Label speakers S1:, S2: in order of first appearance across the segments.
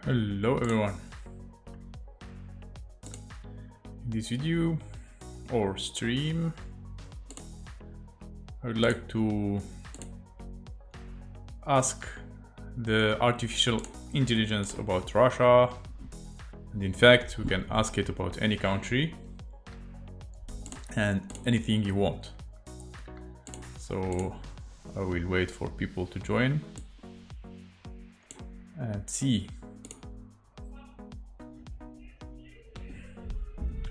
S1: Hello everyone. In this video or stream, I would like to ask the artificial intelligence about Russia, and in fact we can ask it about any country and anything you want. So I will wait for people to join and see.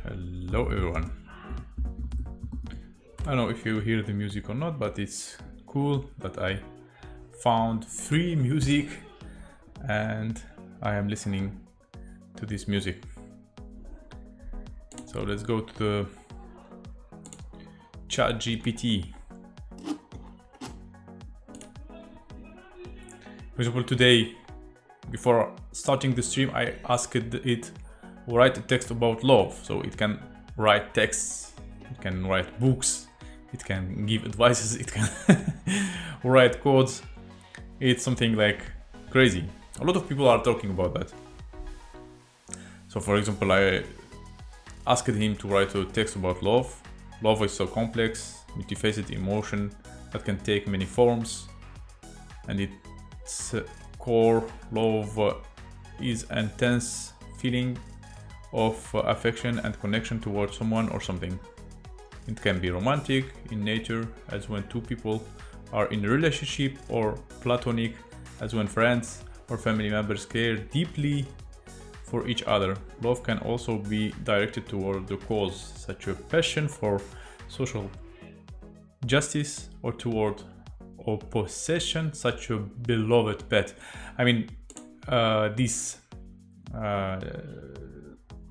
S1: Hello everyone. I don't know if you hear the music or not, but it's cool that I found free music and I am listening to this music. So let's go to the ChatGPT. For example, today, before starting the stream, I asked it write a text about love. So it can write texts, it can write books, it can give advices, it can write codes. It's something like crazy. A lot of people are talking about that. So for example, I asked him to write a text about love. Love is so complex, multifaceted emotion that can take many forms, and its core, love is intense feeling of affection and connection towards someone or something. It can be romantic in nature, as when two people are in a relationship, or platonic, as when friends or family members care deeply for each other. Love can also be directed toward the cause, such a passion for social justice, or toward or possession, such a beloved pet. I mean, this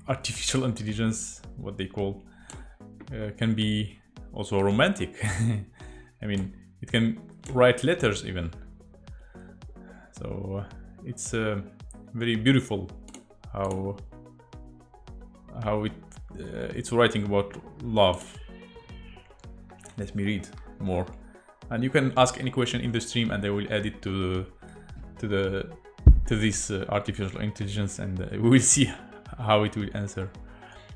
S1: artificial intelligence, what they call, can be also romantic. I mean, it can write letters even. So it's very beautiful how it's writing about love. Let me read more. And you can ask any question in the stream, and I will add it to this artificial intelligence, and we will see how it will answer.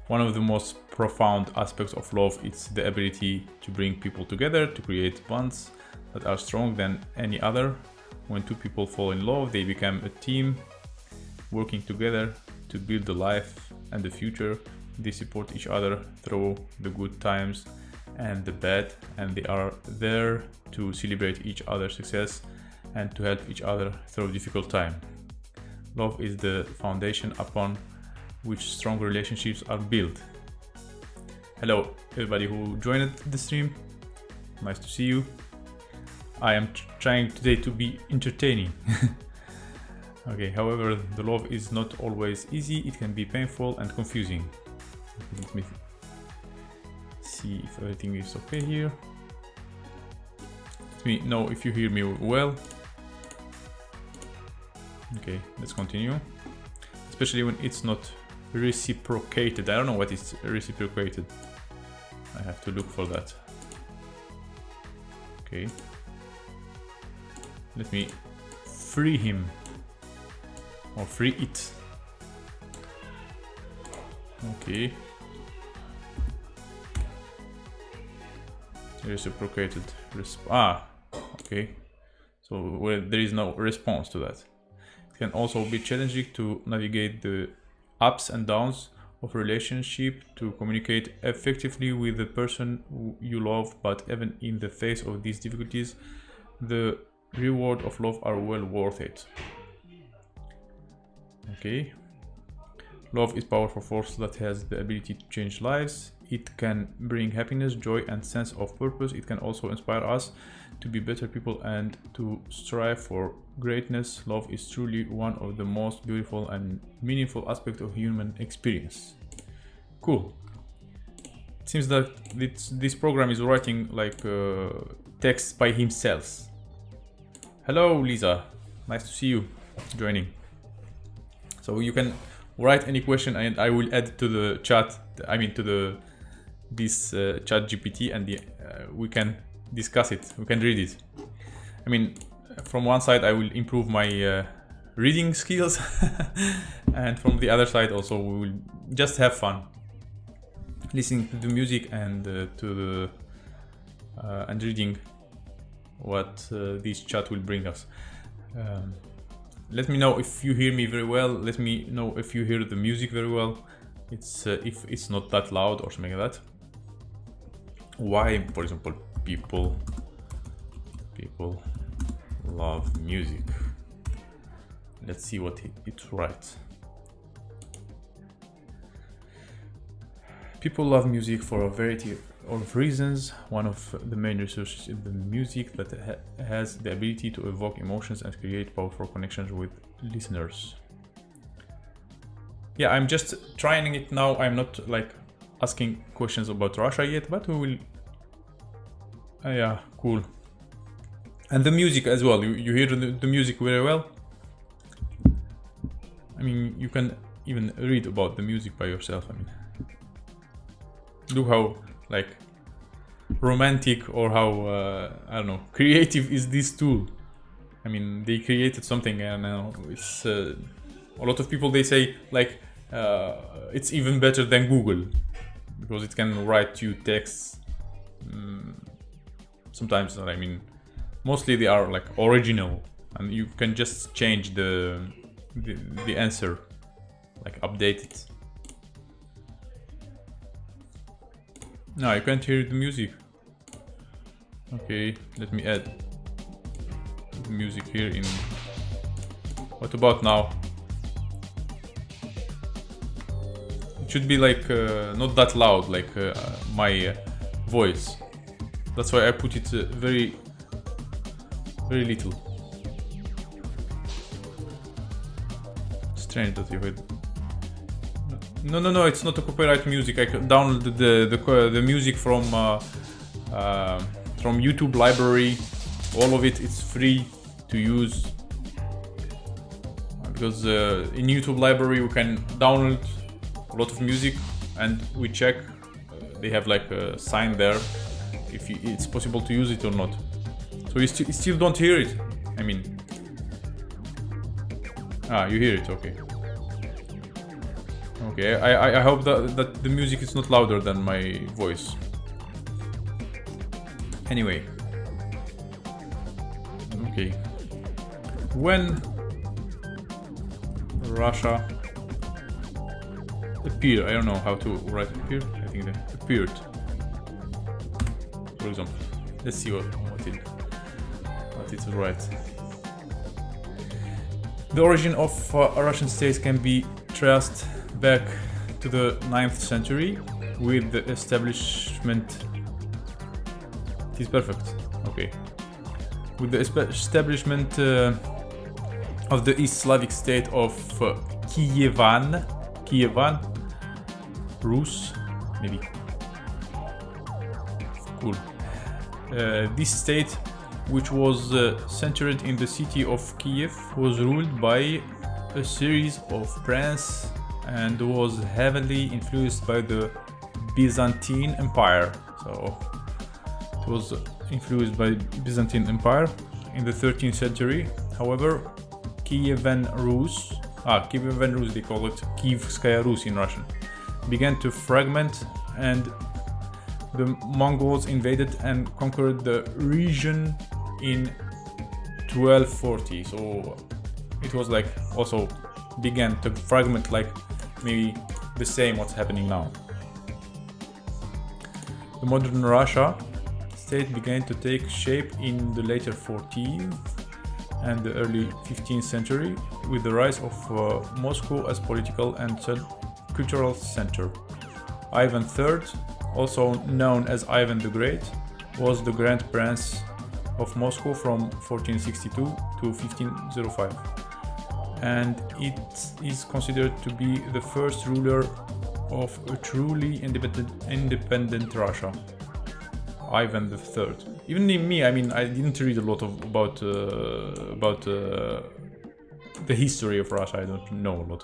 S1: One of the most profound aspects of love is the ability to bring people together, to create bonds that are stronger than any other. When two people fall in love, they become a team, working together to build the life and the future. They support each other through the good times and the bad, and they are there to celebrate each other's success and to help each other through difficult time. Love is the foundation upon which strong relationships are built. Hello everybody who joined the stream, nice to see you. I am trying today to be entertaining. Okay, however, the love is not always easy. It can be painful and confusing. Let me see if everything is okay here. Let me know if you hear me well. Okay, let's continue. Especially when it's not reciprocated. I don't know what is reciprocated. I have to look for that. Okay. Let me free him. Or free it. Okay. Reciprocated. Okay. So well, there is no response to that. It can also be challenging to navigate the ups and downs of a relationship, to communicate effectively with the person you love, but even in the face of these difficulties, the reward of love are well worth it. Okay. Love is a powerful force that has the ability to change lives. It can bring happiness, joy, and sense of purpose. It can also inspire us to be better people and to strive for greatness. Love is truly one of the most beautiful and meaningful aspects of human experience. Cool. It seems that this program is writing like text by himself. Hello Lisa, nice to see you joining. So you can write any question and I will add to the chat, I mean to this ChatGPT, and we can discuss it, we can read it. I mean, from one side I will improve my reading skills. And from the other side also we will just have fun listening to the music and to the and reading what this chat will bring us. Let me know if you hear me very well. Let me know if you hear the music very well. It's if it's not that loud or something like that. Why, for example, people love music. Let's see what it writes. People love music for a variety of reasons. One of the main resources is the music that has the ability to evoke emotions and create powerful connections with listeners. Yeah, I'm just trying it now. I'm not like asking questions about Russia yet, but we will. Yeah, cool. And the music as well. You hear the music very well. I mean, you can even read about the music by yourself. I mean, look how like romantic or how I don't know, creative is this tool. I mean, they created something, and it's a lot of people, they say like it's even better than Google because it can write you texts. Sometimes, I mean, mostly they are like original, and you can just change the answer, like update it. No, I can't hear the music. Okay, let me add the music here in. What about now? It should be like not that loud, like my voice. That's why I put it very little. Strange that you heard. No, it's not a copyright music. I downloaded the music from YouTube library. All of it, it's free to use. Because in YouTube library we can download a lot of music, and we check. They have like a sign there if it's possible to use it or not. So you still don't hear it. I mean, you hear it, okay. Okay, I hope that the music is not louder than my voice. Anyway. Okay. When Russia appeared, I don't know how to write appeared. I think that appeared. For example, let's see what it writes. The origin of Russian states can be traced back to the 9th century with the establishment. It is perfect. Okay. With the establishment of the East Slavic state of Kievan Rus, maybe. Cool. This state, which was centered in the city of Kiev, was ruled by a series of princes and was heavily influenced by the Byzantine Empire. So it was influenced by Byzantine Empire in the 13th century. However, Kievan Rus, they call it Kievskaya Rus in Russian, began to fragment, and the Mongols invaded and conquered the region in 1240. So it was like also began to fragment, like maybe the same what's happening now. The modern Russia state began to take shape in the later 14th and the early 15th century with the rise of Moscow as political and cultural center. Ivan III, also known as Ivan the Great, was the Grand Prince of Moscow from 1462 to 1505, and it is considered to be the first ruler of a truly independent Russia. Ivan III. Even in me, I mean, I didn't read a lot about the history of Russia. I don't know a lot.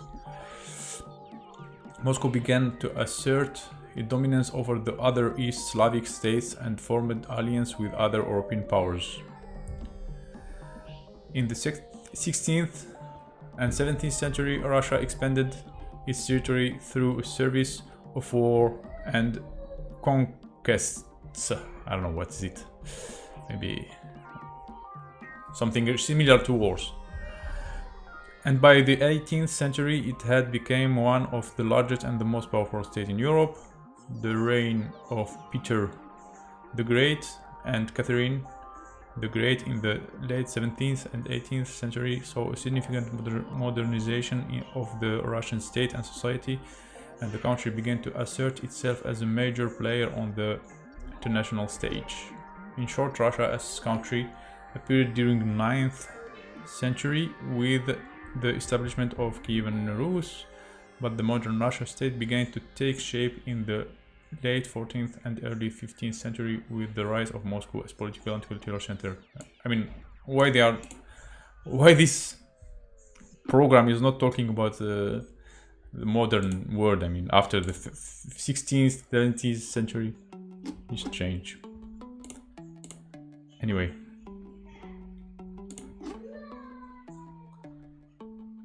S1: Moscow began to assert its dominance over the other East Slavic states and formed alliance with other European powers. In the 16th and 17th century, Russia expanded its territory through a series of war and conquests. I don't know what is it. Maybe something similar to wars. And by the 18th century, it had become one of the largest and the most powerful states in Europe. The reign of Peter the Great and Catherine the Great in the late 17th and 18th century saw a significant modernization of the Russian state and society, and the country began to assert itself as a major player on the international stage. In short, Russia as country appeared during the 9th century with the establishment of Kievan Rus, but the modern Russia state began to take shape in the late 14th and early 15th century with the rise of Moscow as political and cultural center. I mean, why this program is not talking about the modern world? I mean, after the 16th, 17th century, it's changed. Anyway,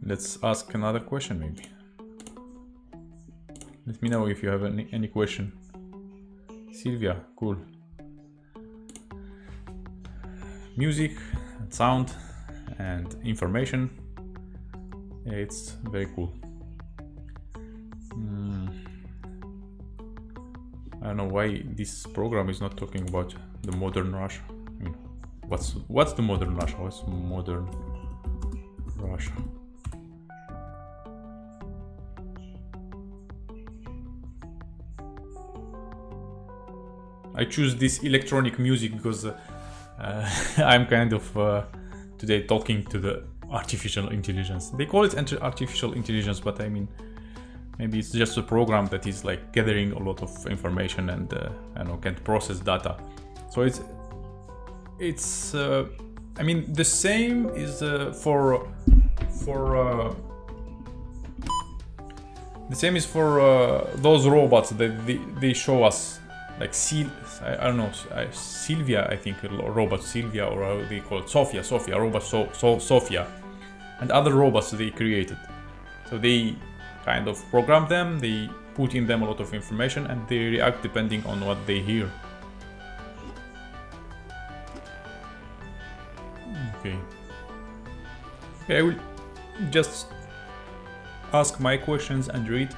S1: let's ask another question maybe. Let me know if you have any question. Sylvia, cool. Music and sound and information. It's very cool. I don't know why this program is not talking about the modern Russia. I mean, what's the modern Russia? What's modern Russia? I choose this electronic music because I'm kind of today talking to the artificial intelligence. They call it artificial intelligence, but I mean, maybe it's just a program that is like gathering a lot of information and I don't know, can process data. So it's I mean, the same is for the same is for those robots that they show us, like I don't know, Sylvia, I think, robot Sylvia, or how they call it, Sophia, robot Sophia, and other robots they created. So they kind of program them, they put in them a lot of information, and they react depending on what they hear. Okay, I will just ask my questions and read,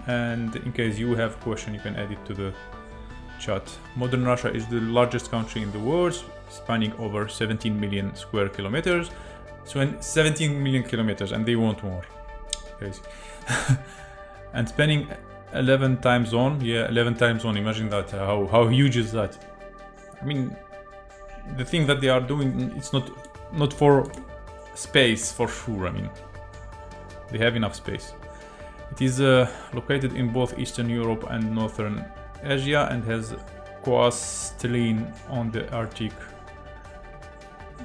S1: and in case you have a question, you can add it to the chat. Modern Russia is the largest country in the world, spanning over 17 million square kilometers. So 17 million kilometers, and they want more. Crazy. And spanning 11 time zone. Yeah, 11 time zone. Imagine that. How huge is that? I mean, the thing that they are doing, it's not for space for sure. I mean, they have enough space. It is located in both Eastern Europe and Northern Asia and has coastline on the Arctic.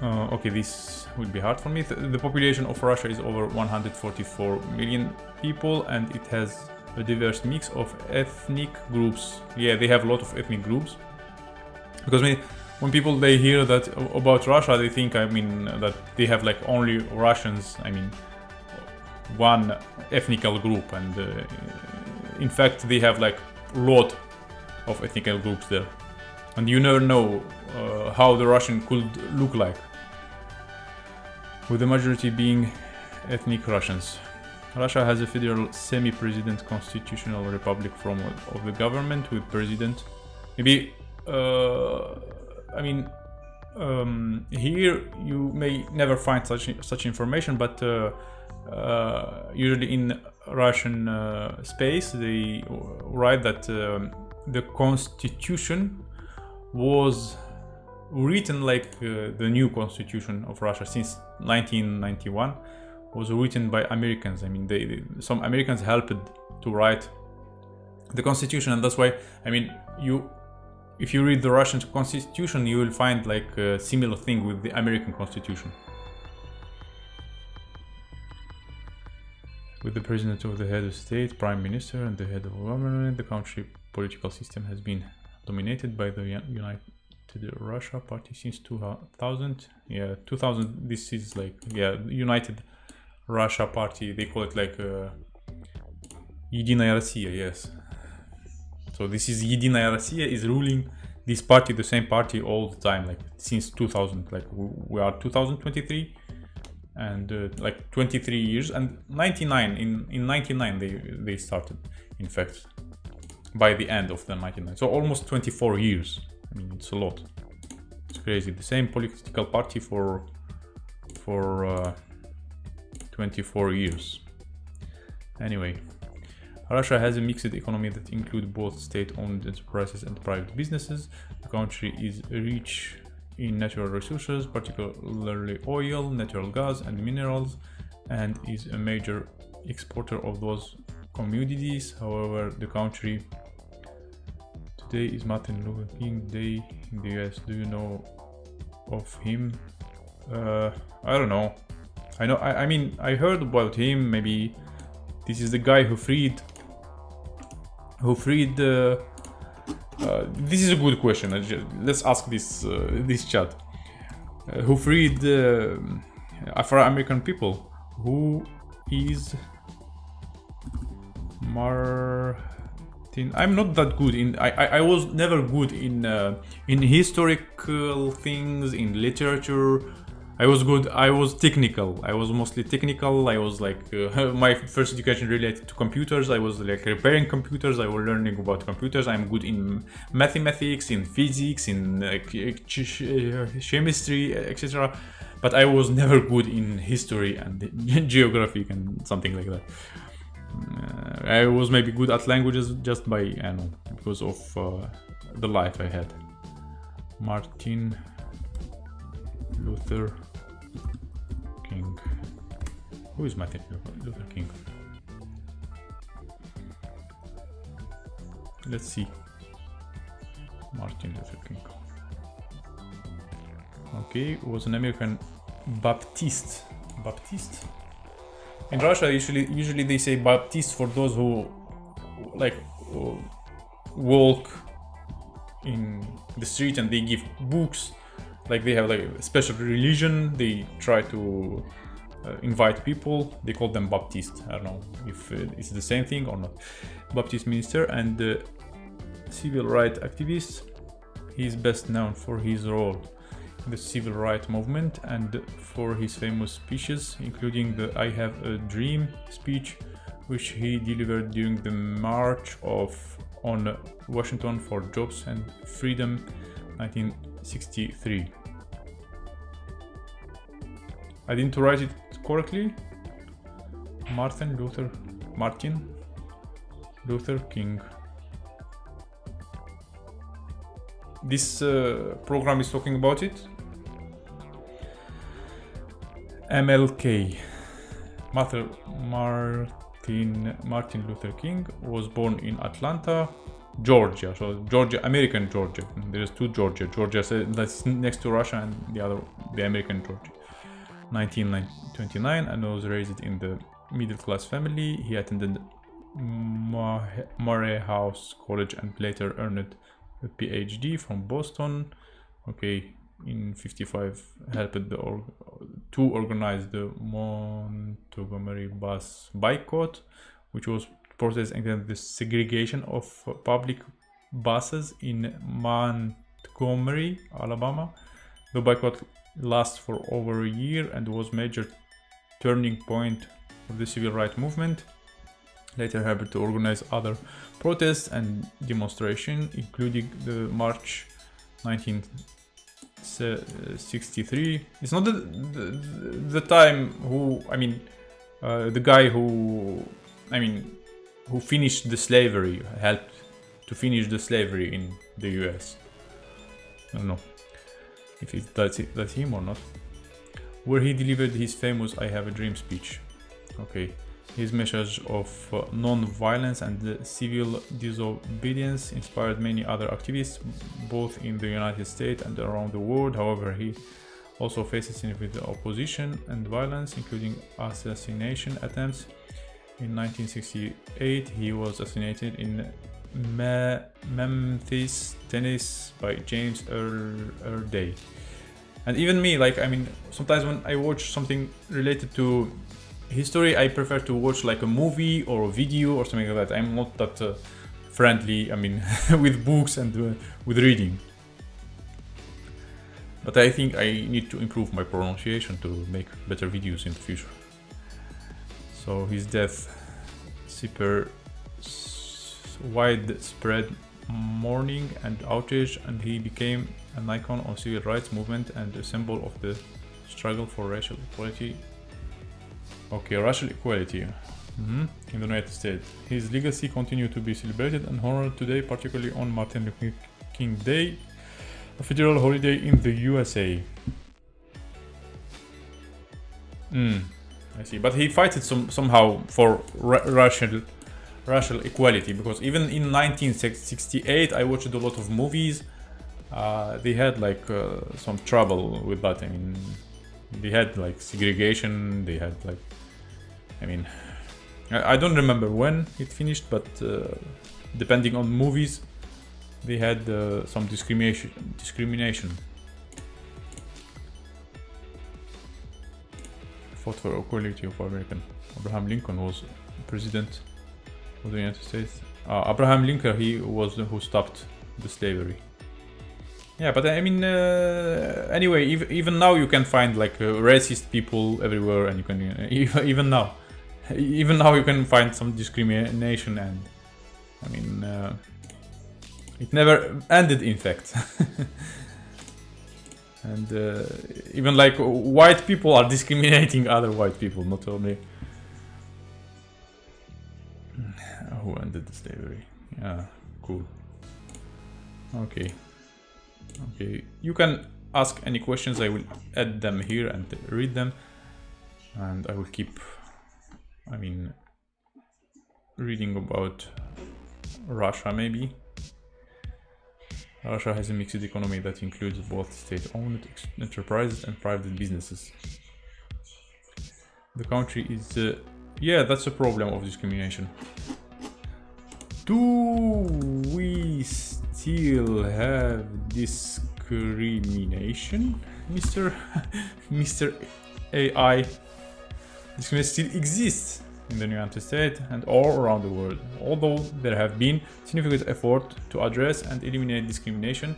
S1: Okay, this will be hard for me. The population of Russia is over 144 million people, and it has a diverse mix of ethnic groups. Yeah, they have a lot of ethnic groups. Because when people they hear that about Russia, they think, I mean, that they have like only Russians. I mean, one ethnical group, and in fact they have like a lot of ethnical groups there, and you never know how the Russian could look like, with the majority being ethnic Russians. Russia has a federal semi-president constitutional republic form of the government with president. Maybe I mean, here you may never find such information, but usually in Russian space they write that the constitution was written like the new constitution of Russia since 1991 was written by Americans. I mean, some Americans helped to write the constitution, and that's why, I mean, if you read the Russian constitution, you will find like a similar thing with the American constitution. With the president of the head of state, prime minister, and the head of government, the country political system has been dominated by the United Russia Party since 2000. Yeah, 2000. This is like, yeah, United Russia party. They call it like Единая Россия, yes. So this is Единая Россия is ruling this party, the same party, all the time, like since 2000. Like we are 2023, and like 23 years. And 99 in 99 they started, in fact, by the end of the 99. So almost 24 years. I mean, it's a lot. It's crazy. The same political party for 24 years. Anyway, Russia has a mixed economy that includes both state-owned enterprises and private businesses. The country is rich in natural resources, particularly oil, natural gas, and minerals, and is a major exporter of those commodities. However, the country today is Martin Luther King Day in the US. Do you know of him? I don't know. I mean, I heard about him. Maybe this is the guy who freed. This is a good question. Let's ask this chat. Who freed Afro-American people? Who is Martin? I'm not that good in. I was never good in historical things, in literature. I was technical. I was mostly technical. I was like, my first education related to computers. I was like repairing computers. I was learning about computers. I'm good in mathematics, in physics, in chemistry, etc. But I was never good in history and geography and something like that. I was maybe good at languages just by, I don't know, because of the life I had. Martin Luther King. Who is Martin Luther King? Let's see. Martin Luther King. Okay, was an American Baptist. Baptist? In Russia, usually they say Baptist for those who like walk in the street and they give books. Like they have like a special religion, they try to invite people, they call them Baptist. I don't know if it's the same thing or not. Baptist minister and civil rights activist. He is best known for his role in the civil rights movement and for his famous speeches, including the I Have a Dream speech, which he delivered during the March on Washington for Jobs and Freedom 1963. I didn't write it correctly. Martin Luther King. This program is talking about it. MLK. Martin Luther King was born in Atlanta, Georgia. So Georgia, American Georgia. There's two Georgia. Georgia that's next to Russia, and the American Georgia. 1929, and was raised in the middle-class family. He attended Morehouse College and later earned a PhD from Boston. Okay, in 55 helped to organize the Montgomery bus boycott, which was protest against the segregation of public buses in Montgomery, Alabama. The boycott lasted for over a year and was major turning point of the civil rights movement. Later helped to organize other protests and demonstrations, including the March 1963. It's not the time the guy who finished the slavery, helped to finish the slavery in the US. I don't know if that's him or not. Where he delivered his famous I Have a Dream speech. Okay. His message of non-violence and civil disobedience inspired many other activists, both in the United States and around the world. However, he also faces significant opposition and violence, including assassination attempts. In 1968, he was assassinated in Memphis, Tennessee by James Earl Day. And even me, sometimes when I watch something related to history, I prefer to watch like a movie or a video or something like that. I'm not that friendly, I mean, with books and with reading. But I think I need to improve my pronunciation to make better videos in the future. So his death, super widespread mourning and outrage, and he became an icon of civil rights movement and a symbol of the struggle for racial equality. Okay, racial equality in the United States. His legacy continues to be celebrated and honored today, particularly on Martin Luther King Day, a federal holiday in the USA. I see, but he fighted somehow for racial equality, because even in 1968 I watched a lot of movies. They had like some trouble with that. I mean, they had like segregation, they had like, I mean, I don't remember when it finished, but depending on movies, they had some discrimination. Fought for equality of American. Abraham Lincoln was president of the United States. Abraham Lincoln, he was who stopped the slavery. Yeah, but I mean, anyway, even now you can find like racist people everywhere, and you can even now you can find some discrimination, and I mean, it never ended, in fact. And even like white people are discriminating other white people, not only who ended the slavery. Yeah, cool. Okay. You can ask any questions. I will add them here and read them, and I will keep, I mean, reading about Russia. Maybe Russia has a mixed economy that includes both state-owned enterprises and private businesses. The country is yeah, that's a problem of discrimination. Do we still have discrimination, Mr. AI? Discrimination still exists in the United States and all around the world, although there have been significant efforts to address and eliminate discrimination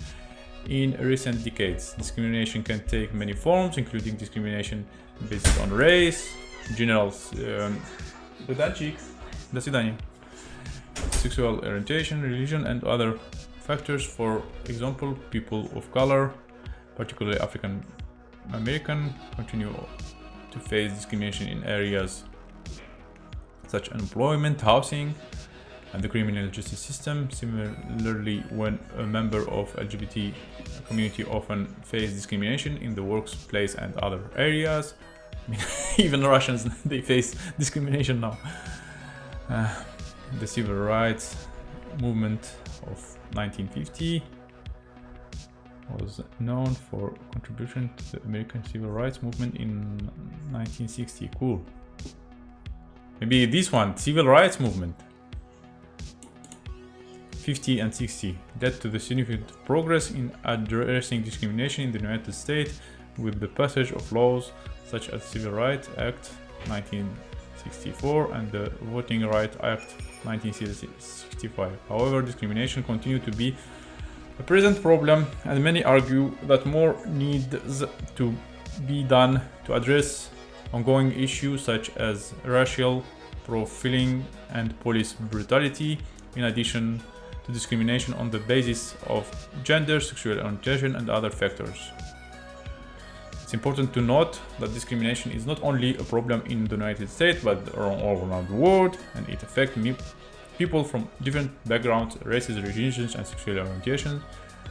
S1: in recent decades. Discrimination can take many forms, including discrimination based on race, general sexual orientation, religion, and other factors. For example, people of color, particularly African American, continue to face discrimination in areas such as employment, housing, and the criminal justice system. Similarly, when a member of LGBT community often face discrimination in the workplace and other areas. I mean, even Russians, they face discrimination now. The civil rights movement of 1950 was known for contribution to the American civil rights movement in 1960. Cool. Maybe this one, civil rights movement. 50 and 60 led to the significant progress in addressing discrimination in the United States with the passage of laws such as Civil Rights Act 1964 and the Voting Rights Act 1965. However, discrimination continued to be a present problem, and many argue that more needs to be done to address ongoing issues such as racial profiling and police brutality, in addition to discrimination on the basis of gender, sexual orientation, and other factors. It's important to note that discrimination is not only a problem in the United States, but all around the world, and it affects people from different backgrounds, races, religions, and sexual orientations.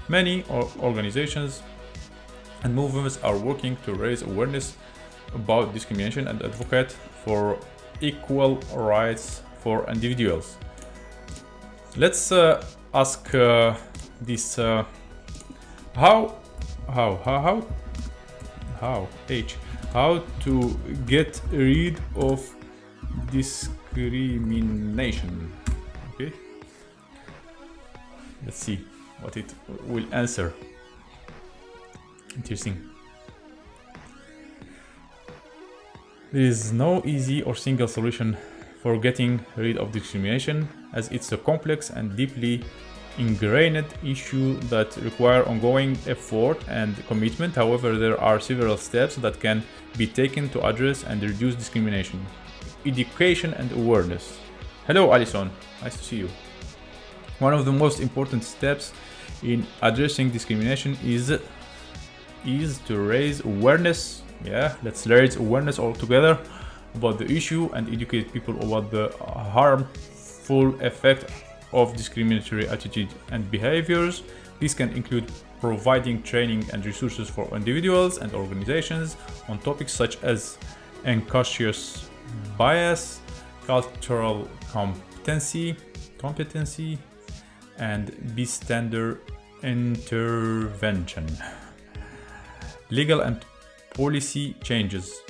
S1: Many organizations and movements are working to raise awareness about discrimination and advocate for equal rights for individuals. Let's ask this how to get rid of discrimination. Okay, let's see what it will answer. Interesting. There is no easy or single solution for getting rid of discrimination, as it's a complex and deeply ingrained issue that require ongoing effort and commitment. However, there are several steps that can be taken to address and reduce discrimination. Education and awareness. Hello, Alison. Nice to see you. One of the most important steps in addressing discrimination is to raise awareness. Yeah, let's raise awareness all together about the issue and educate people about the harmful effect of discriminatory attitude and behaviors. This can include providing training and resources for individuals and organizations on topics such as unconscious bias, cultural competency, and bystander intervention. Legal and policy changes.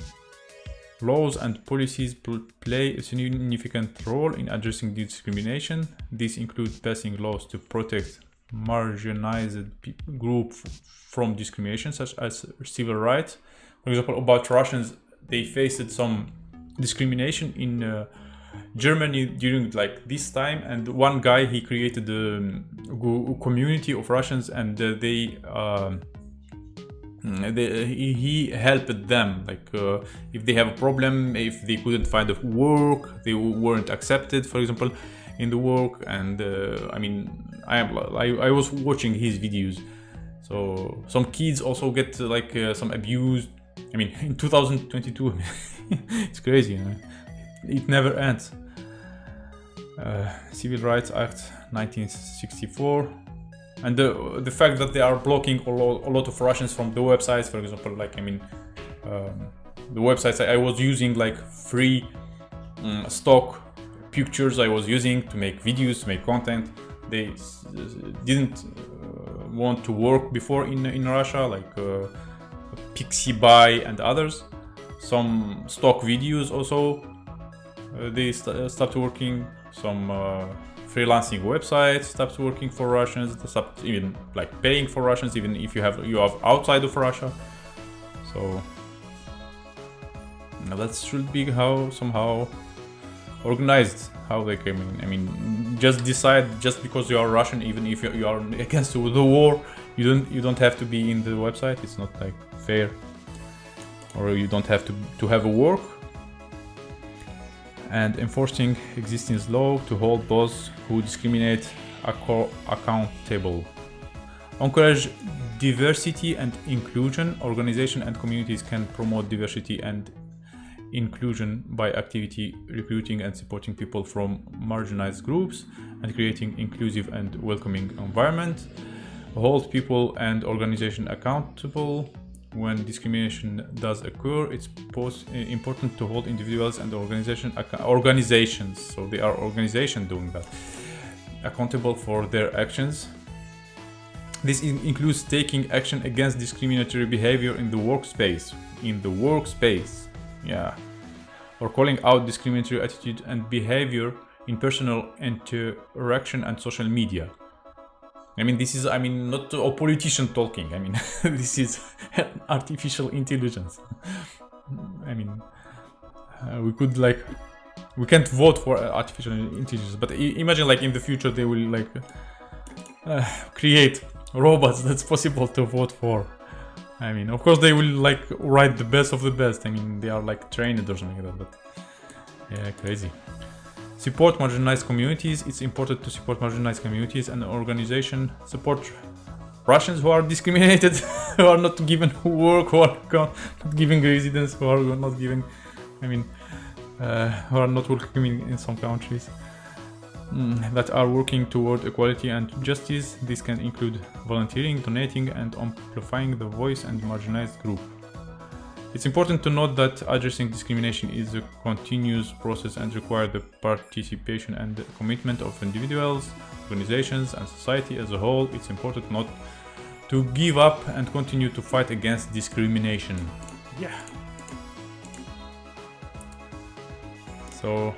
S1: Laws and policies play a significant role in addressing discrimination. These include passing laws to protect marginalized groups from discrimination, such as civil rights. For example, about Russians, they faced some discrimination in Germany during like this time, and one guy, he created a community of Russians, and he helped them, like if they have a problem, if they couldn't find a work, they weren't accepted, for example, in the work. And I mean, I was watching his videos. So some kids also get like some abuse. I mean, in 2022, it's crazy, you know? It never ends. Civil Rights Act 1964. And the fact that they are blocking a lot of Russians from the websites, for example, like, I mean, the websites I was using, like free stock pictures I was using to make videos, to make content, they didn't want to work before in Russia, like Pixabay and others. Some stock videos also, they stopped working. Some freelancing websites stopped working for Russians. They stopped even like paying for Russians, even if you have outside of Russia. So that should be how somehow organized how they came in. I mean, just decide, just because you are Russian, even if you are against the war, you don't have to be in the website. It's not like fair. Or you don't have to have a work. And enforcing existing law to hold those who discriminate accountable. Encourage diversity and inclusion. Organizations and communities can promote diversity and inclusion by actively recruiting and supporting people from marginalized groups and creating inclusive and welcoming environment. Hold people and organizations accountable. When discrimination does occur, it's important to hold individuals and organizations, so they are organizations doing that, accountable for their actions. This includes taking action against discriminatory behavior in the workspace. Yeah. Or calling out discriminatory attitude and behavior in personal interaction and social media. I mean, this is, I mean, not a politician talking. I mean, this is artificial intelligence. I mean, we can't vote for artificial intelligence, but imagine like in the future they will like create robots that's possible to vote for. I mean, of course they will like write the best of the best. I mean, they are like trained or something like that, but yeah, crazy. Support marginalized communities. It's important to support marginalized communities and organizations. Support Russians who are discriminated, who are not given work, who are not giving residence, who are not giving, I mean, who are not welcoming in some countries, that are working toward equality and justice. This can include volunteering, donating, and amplifying the voice and marginalized group. It's important to note that addressing discrimination is a continuous process and requires the participation and commitment of individuals, organizations, and society as a whole. It's important not to give up and continue to fight against discrimination. Yeah. So,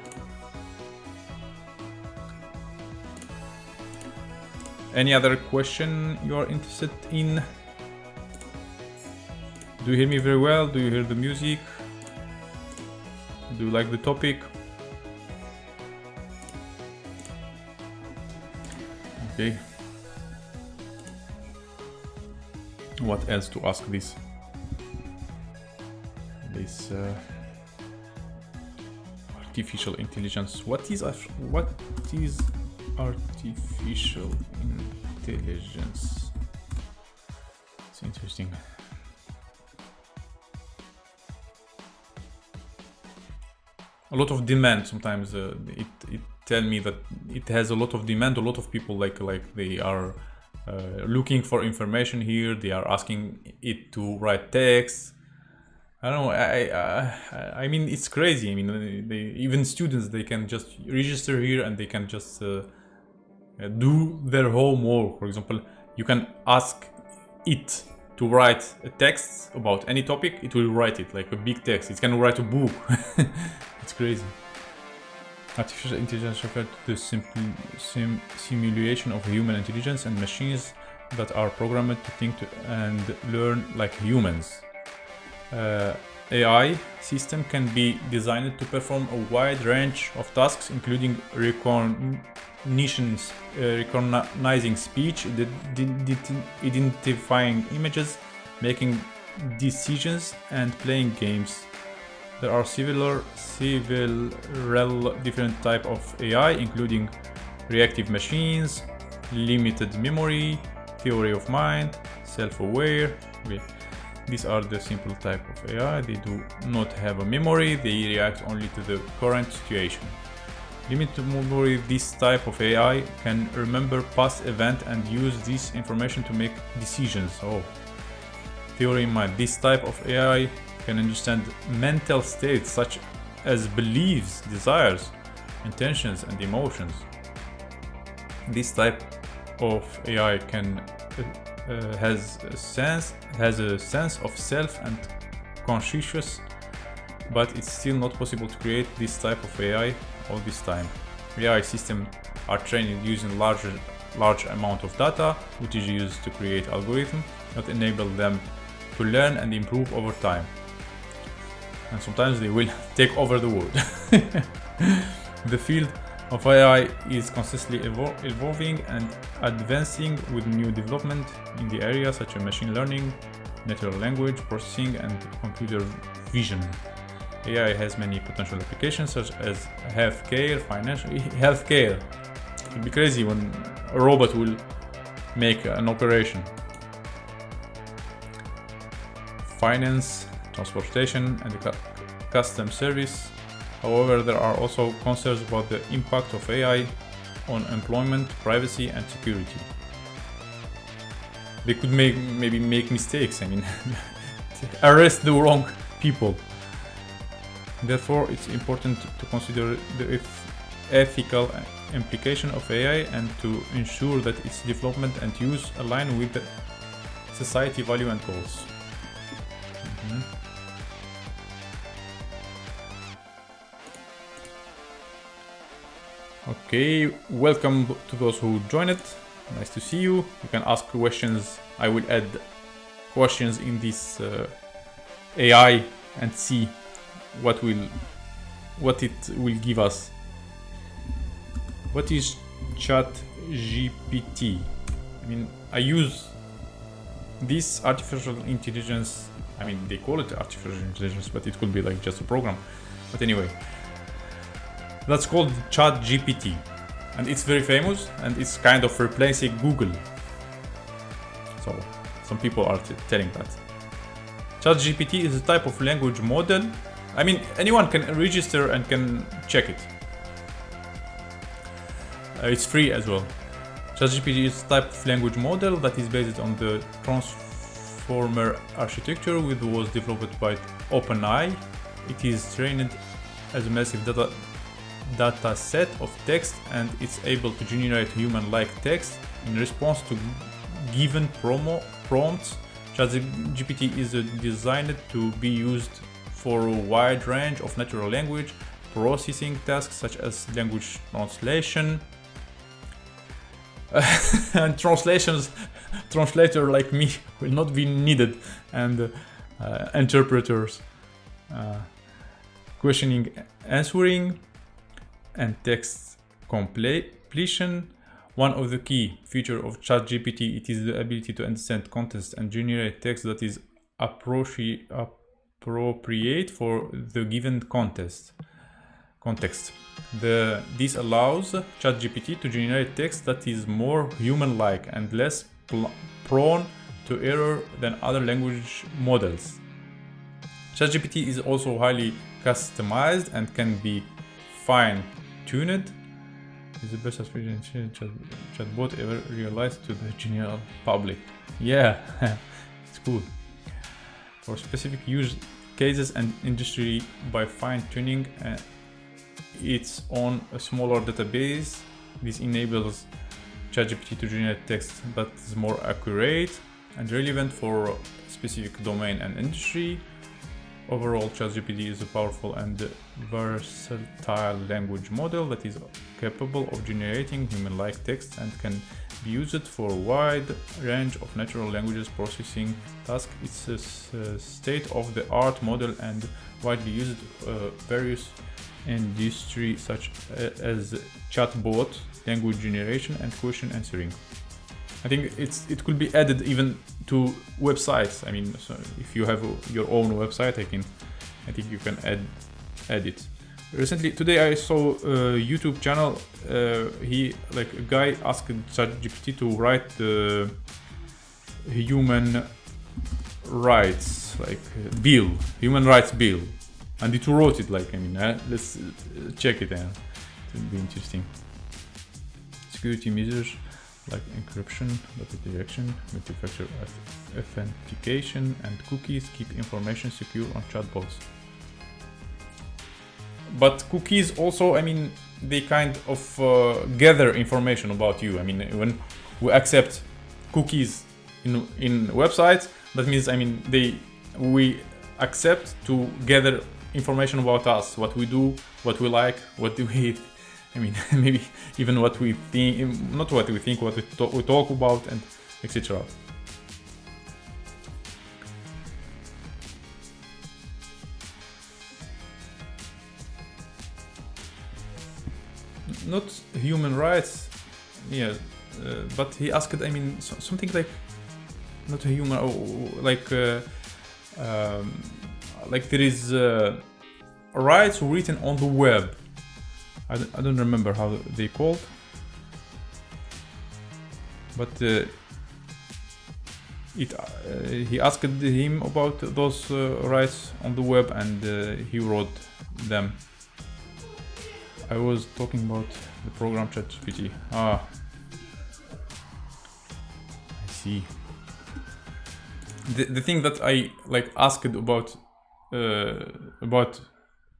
S1: any other question you are interested in? Do you hear me very well? Do you hear the music? Do you like the topic? Okay. What else to ask this? Artificial intelligence. What is artificial intelligence? It's interesting. A lot of demand. Sometimes it tell me that it has a lot of demand. A lot of people like they are looking for information here. They are asking it to write text. I don't know. I mean, it's crazy. I mean, even students, they can just register here and they can just do their homework. For example, you can ask it to write a text about any topic. It will write it like a big text. It can write a book. It's crazy. Artificial intelligence refers to the simulation of human intelligence and machines that are programmed to think and learn like humans. AI system can be designed to perform a wide range of tasks, including recognizing speech, identifying images, making decisions, and playing games. There are several different types of AI, including reactive machines, limited memory, theory of mind, self-aware. These are the simple type of AI. They do not have a memory, they react only to the current situation. Limited memory, this type of AI can remember past events and use this information to make decisions. Theory of mind, this type of AI can understand mental states such as beliefs, desires, intentions, and emotions. This type of AI has a sense of self and consciousness, but it's still not possible to create this type of AI all this time. AI systems are trained using large amount of data, which is used to create algorithms that enable them to learn and improve over time. And sometimes they will take over the world. The field of AI is constantly evolving and advancing with new development in the area such as machine learning, natural language processing, and computer vision. AI has many potential applications such as healthcare, healthcare. It would be crazy when a robot will make an operation. Finance, transportation, and custom service. However, there are also concerns about the impact of AI on employment, privacy, and security. They could maybe make mistakes, arrest the wrong people. Therefore, it's important to consider the ethical implication of AI and to ensure that its development and use align with the society value and goals. Okay, welcome to those who joined it. Nice to see you. You can ask questions. I will add questions in this AI and see what it will give us. What is ChatGPT? I use this artificial intelligence. They call it artificial intelligence, but it could be like just a program. But anyway, that's called ChatGPT, and it's very famous, and it's kind of replacing Google. So some people are telling that. ChatGPT is a type of language model. Anyone can register and can check it. It's free as well. ChatGPT is a type of language model that is based on the transformer architecture, which was developed by OpenAI. It is trained as a massive data set of text, and it's able to generate human-like text in response to given prompts. ChatGPT is designed to be used for a wide range of natural language processing tasks such as language translation and translator like me will not be needed, and interpreters. questioning, answering, and text completion. One of the key features of ChatGPT, it is the ability to understand context and generate text that is appropriate for the given context. This allows ChatGPT to generate text that is more human-like and less prone to error than other language models. ChatGPT is also highly customized and can be fine-tuned. It's the best aspiration chatbot ever realized to the general public. Yeah, it's cool. For specific use cases and industry, by fine-tuning its on a smaller database, this enables ChatGPT to generate text that is more accurate and relevant for specific domain and industry. Overall, ChatGPT is a powerful and versatile language model that is capable of generating human-like text and can be used for a wide range of natural languages processing tasks. It's a state-of-the-art model and widely used various industries such as chatbot, language generation, and question answering. I think it could be added even to websites. I mean, so if you have your own website, I think you can add it. Recently, today I saw a YouTube channel. A guy asked ChatGPT to write the human rights human rights bill, and it wrote it. Let's check it out. It will be interesting. Security measures like encryption, data direction, multi-factor authentication, and cookies keep information secure on chatbots. But cookies also, they kind of gather information about you. When we accept cookies in websites, that means, we accept to gather information about us, what we do, what we like, what do we maybe even what we think, not what we think, what we talk about, and etc. Not human rights, yeah, but he asked, something like not a human, like there is rights written on the web. I don't remember how they called, but he asked him about those rights on the web, and he wrote them. I was talking about the program ChatGPT. I see. The thing that I asked about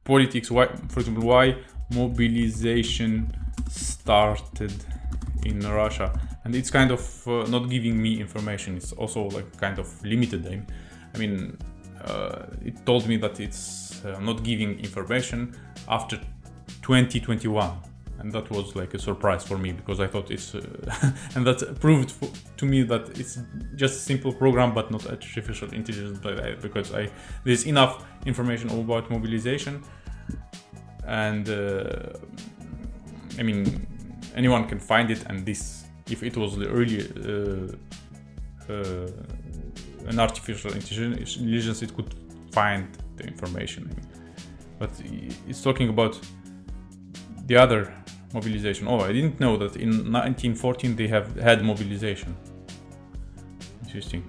S1: politics, why, for example, why mobilization started in Russia, and it's kind of not giving me information. It's also kind of limited. It told me that it's not giving information after 2021, and that was a surprise for me, because I thought it's and that proved to me that it's just a simple program but not artificial intelligence, because there's enough information about mobilization. And anyone can find it, and this, if it was really an artificial intelligence, it could find the information. But it's talking about the other mobilization. Oh, I didn't know that in 1914 they have had mobilization. Interesting.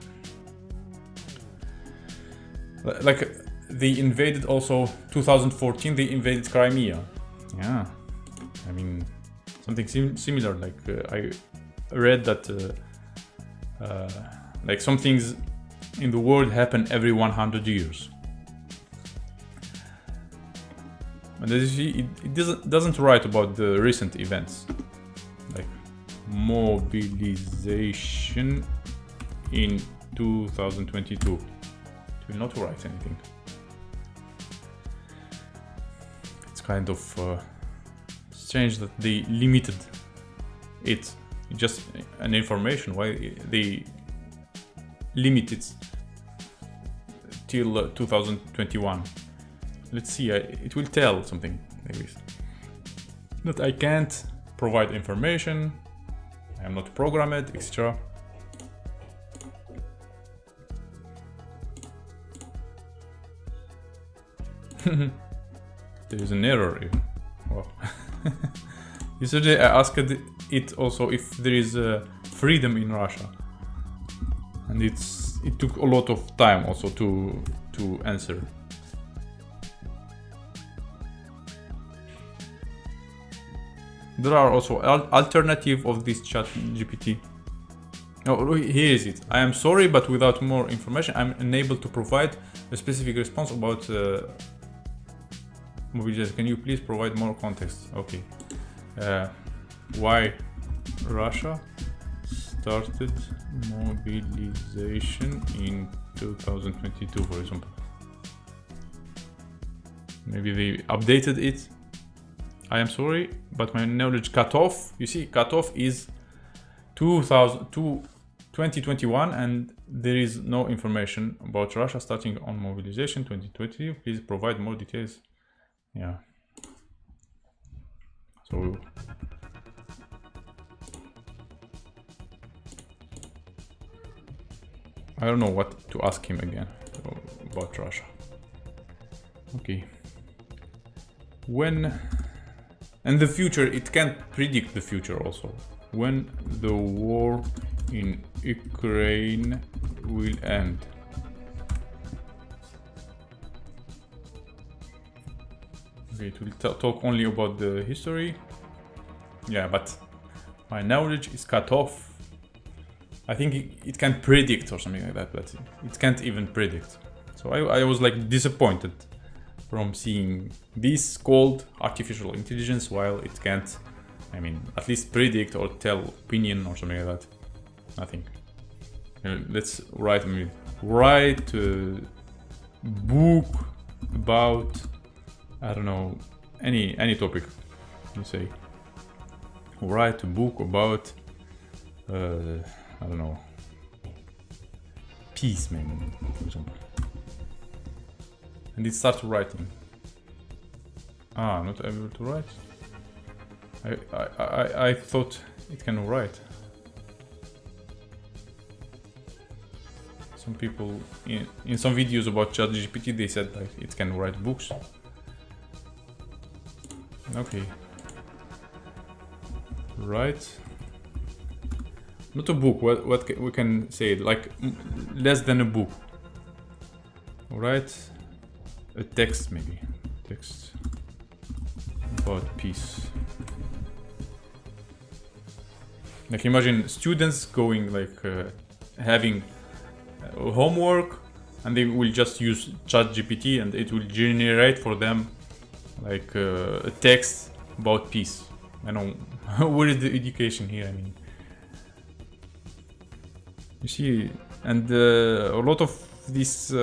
S1: They invaded also 2014. They invaded Crimea. Yeah, something similar. I read that some things in the world happen every 100 years. And as you see, it doesn't write about the recent events, like mobilization in 2022. It will not write anything. Kind of strange that they limited it. Just an information. Why they limit it till 2021? let's see, it will tell something like this. That I can't provide information, I am not programmed, etc. There is an error here. Wow. Yesterday I asked it also if there is freedom in Russia, and it took a lot of time also to answer. There are also alternative of this ChatGPT. Oh, here is it. I am sorry, but without more information, I'm unable to provide a specific response about mobilization. Can you please provide more context? Okay. Why Russia started mobilization in 2022, for example. Maybe they updated it. I am sorry, but my knowledge cut off. You see, cut off is 2021, and there is no information about Russia starting on mobilization 2020. Please provide more details. Yeah. So I don't know what to ask him again about Russia. Okay. When and the future, it can't predict the future also. When the war in Ukraine will end. Okay, it will talk only about the history. Yeah, but my knowledge is cut off. I think it can predict or something like that, but it can't even predict. So I was like disappointed from seeing this called artificial intelligence while it can't, I mean, at least predict or tell opinion or something like that. Nothing. Let's write a book about, I don't know, any topic. You say, write a book about, I don't know, peace, maybe, for example. And it starts writing. Ah, not able to write. I thought it can write. Some people in some videos about ChatGPT, they said like it can write books. Okay. Write. Not a book. What we can say, like less than a book. Write a text, maybe text about peace. Like imagine students going like having homework, and they will just use ChatGPT, and it will generate for them like a text about peace. I know where is the education here? I mean, you see, and a lot of this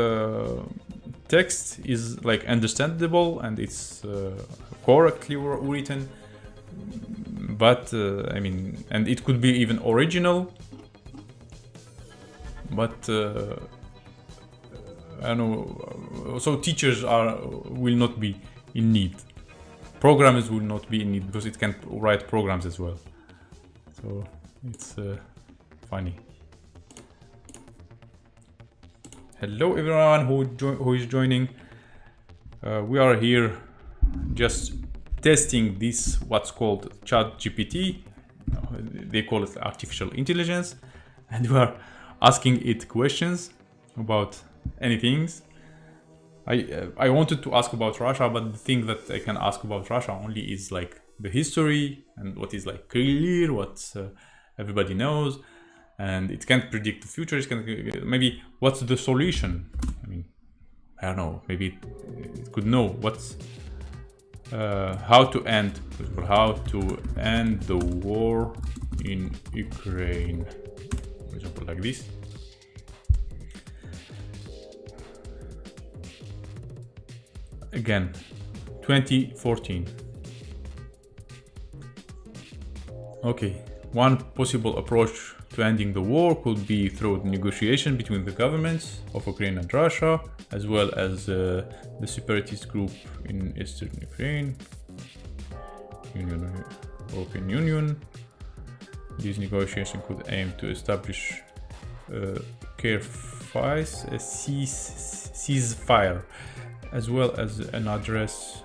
S1: text is like understandable and it's correctly written, but I mean, and it could be even original, but I don't know. So teachers will not be in need. Programmers will not be in need because it can write programs as well. So it's funny. Hello everyone who is joining. We are here just testing this what's called ChatGPT. They call it artificial intelligence, and we are asking it questions about anything. I wanted to ask about Russia, but the thing that I can ask about Russia only is like the history and what is like clear, what everybody knows. And it can't predict the future. It can maybe what's the solution? I mean, I don't know. Maybe it could know what's how to end the war in Ukraine, for example, like this. Again, 2014. Okay, one possible approach to ending the war could be through negotiation between the governments of Ukraine and Russia. as well as the separatist group in Eastern Ukraine, European Union. These negotiations could aim to establish a ceasefire, as well as an address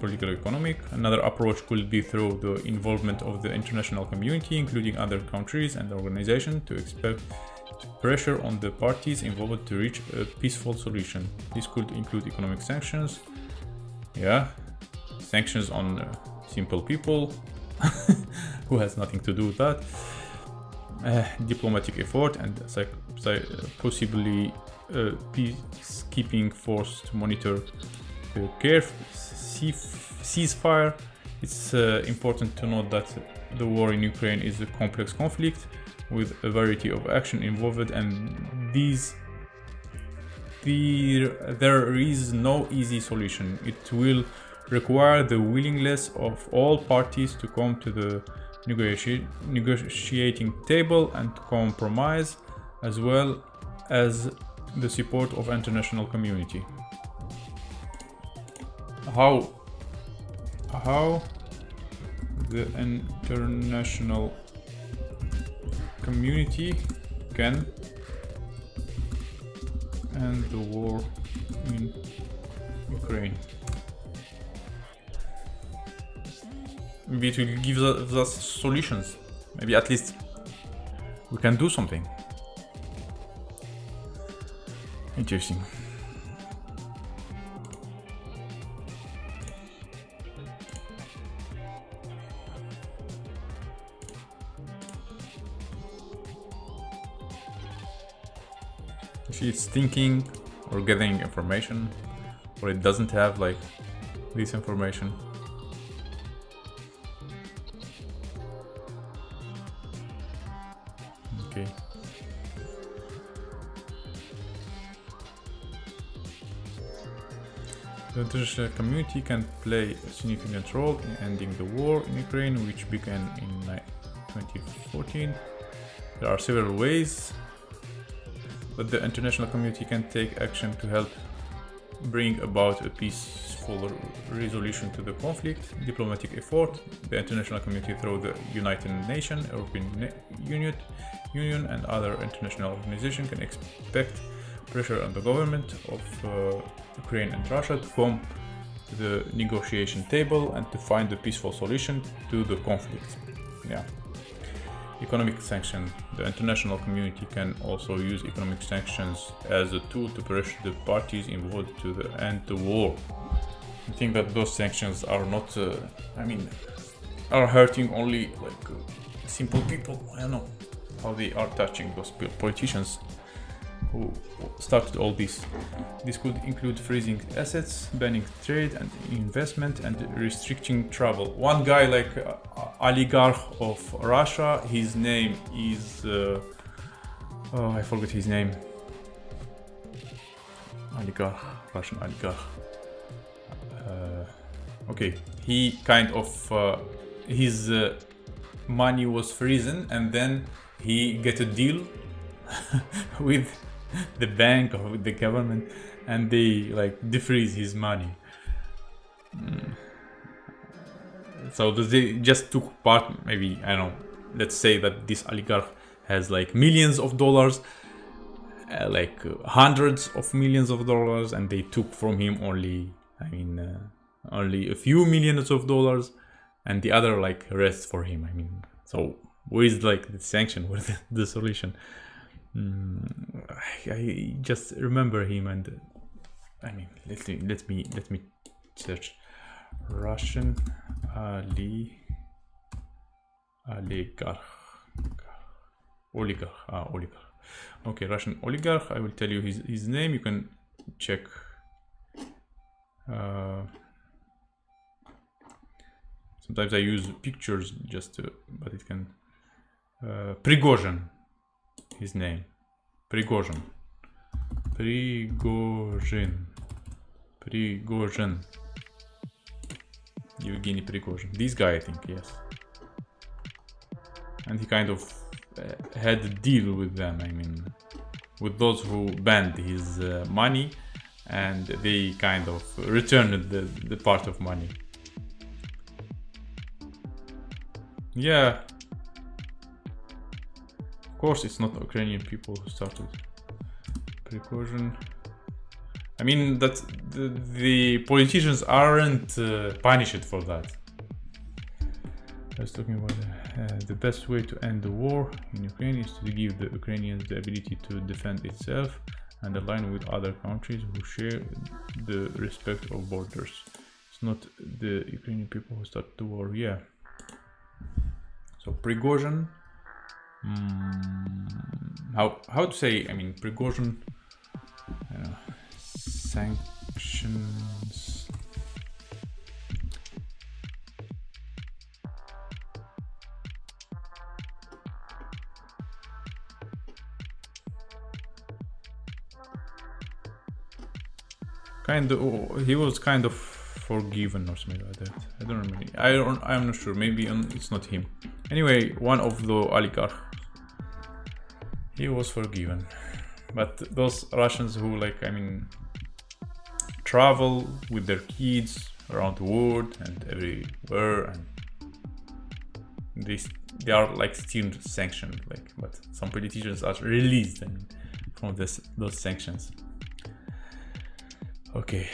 S1: political economic. Another approach could be through the involvement of the international community, including other countries and organizations, to expect pressure on the parties involved to reach a peaceful solution. This could include economic sanctions, sanctions on simple people who has nothing to do with that, diplomatic effort, and possibly peacekeeping force to monitor the ceasefire. It's important to note that the war in Ukraine is a complex conflict with a variety of action involved, and there is no easy solution. It will require the willingness of all parties to come to the negotiating table and compromise, as well as the support of international community. How the international community can end the war in Ukraine. Maybe it will give us solutions. Maybe at least we can do something. Interesting. If it's thinking or gathering information, or it doesn't have like this information. Okay. The international community can play a significant role in ending the war in Ukraine, which began in 2014. There are several ways that the international community can take action to help bring about a peaceful resolution to the conflict. Diplomatic effort. The international community through the United Nations, European Union and other international organizations can expect pressure on the government of Ukraine and Russia to come to the negotiation table and to find a peaceful solution to the conflict. Economic sanctions. The international community can also use economic sanctions as a tool to pressure the parties involved to end the war. I think that those sanctions are not, are hurting only like simple people. I don't know how they are touching those politicians who started all this. This could include freezing assets, banning trade and investment, and restricting travel. One guy like oligarch of Russia, his name is I forgot his name. Russian oligarch. Okay, he kind of his money was frozen, and then he get a deal with the bank or with the government, and they like defreeze his money. So they just took part. Maybe, I don't know, let's say that this oligarch has like millions of dollars, like hundreds of millions of dollars, and they took from him only, only a few millions of dollars, and the other like rest for him. So where is like the sanction? Where's the solution? I just remember him, and let me search Russian oligarch. Okay, Russian oligarch. I will tell you his name. You can check. Sometimes I use pictures just to, but it can. Prigozhin. His name. Prigozhin. Evgeny Prigozhin. This guy, I think, yes. And he kind of had a deal with them. With those who banned his money, and they kind of returned the part of money. Yeah, of course it's not Ukrainian people who started. Precaution. I mean that the politicians aren't punished for that. I was talking about the best way to end the war in Ukraine is to give the Ukrainians the ability to defend itself and align with other countries who share the respect of borders. It's not the Ukrainian people who started the war. Yeah. So Prigozhin, how to say? I mean Prigozhin, sanctions. He was kind of forgiven or something like that. I don't remember. I'm not sure. Maybe it's not him. Anyway, one of the oligarchs. He was forgiven. But those Russians who travel with their kids around the world and everywhere, and they are still sanctioned. But some politicians are released from those sanctions. Okay.